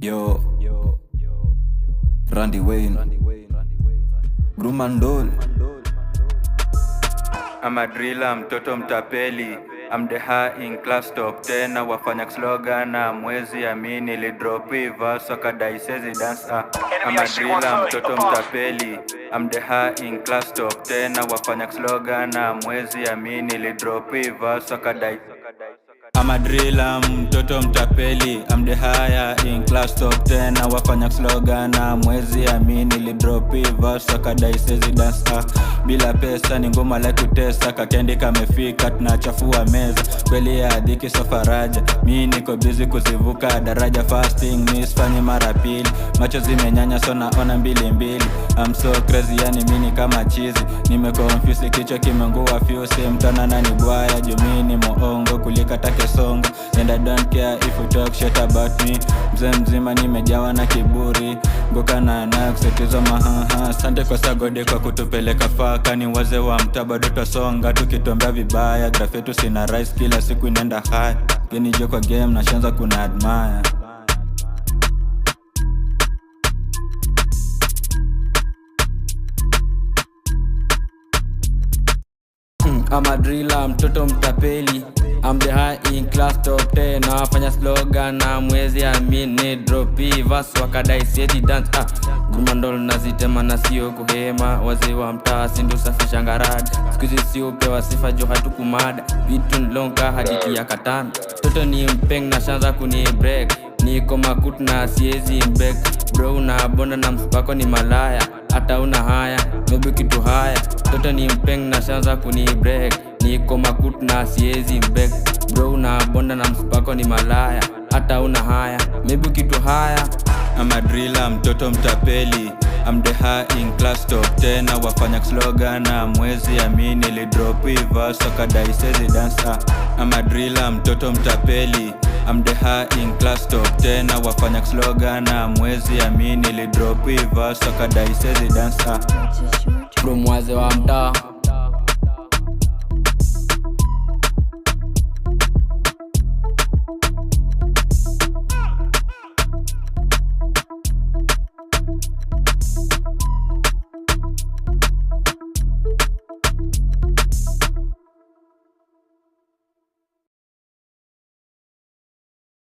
Yo, Randy Wayne, Brumandol. I'm a driller, mtoto mtapeli. I'm the high in class top 10 na wafanya slogan na mwezi amini li drop verse wakadai sezi dance. I'm a driller, mtoto mtapeli. I'm the high in class top 10 na wafanya slogan na mwezi amini li drop verse wakadai. I'm a driller, mtoto mtapeli. I'm the higher in class top 10 na wafanya slogan na mwezi amini li drop verse wakadai sezi dance. Bila pesa ni ngoma la kutesa, kakendi kamefika tunachafua meza. Kweli ya dhiki so faraja, mi niko busy kuzivuka daraja. Fasting mi sifanyi mara pili, macho zimenyanya so naona mbili mbili. I'm so crazy yani mini kama chizi, nimekonfuse kichwa kimengua fuse. Mtana na nibwaya jumini moongo kulika take songo. And I don't care if you talk shit about me. Mzee mzima nimejawa na kiburi, ngoka na nakusetizo mahaha. Sante kwa sagode kwa kutupeleka faka, ni waze wa mtaa bado twasonga tukitombea vibaya. Graph yetu sina rise kila siku inaenda high. Geni jo kwa game na shanza kuna admire. I'm a driller, mtoto mtapeli. I'm the high in class top 10 na wafanya slogan na mwezi amini drop verse wakadai sieti dance. Brumandol nazitema na sio kuhema, wazee wa mtaa sindu safisha ngarada. Sikuzi sio pewa sifa jo hatukumada, vitu nlonka hadithi ya katana. Toto ni mpeng na shanza kuni break, niko makut na siezi mbek. Bro na bonda na msipako ni malaya, hata una haya, maybe kitu haya. Toto ni mpeng na shanza kuni break, niko makut na siezi mbek. Bro na bonda na msipako ni malaya, hata una haya, maybe kitu haya. I'm a driller, mtoto mtapeli. I'm the high in class top 10 na wafanya slogan na mwezi amini li drop verse wakadai sezi dance. I'm a driller, mtoto mtapeli. I'm the high in class top 10 na wafanya slogan na mwezi amini li drop verse wakadai sezi dance. Bro mwaze wa mtaa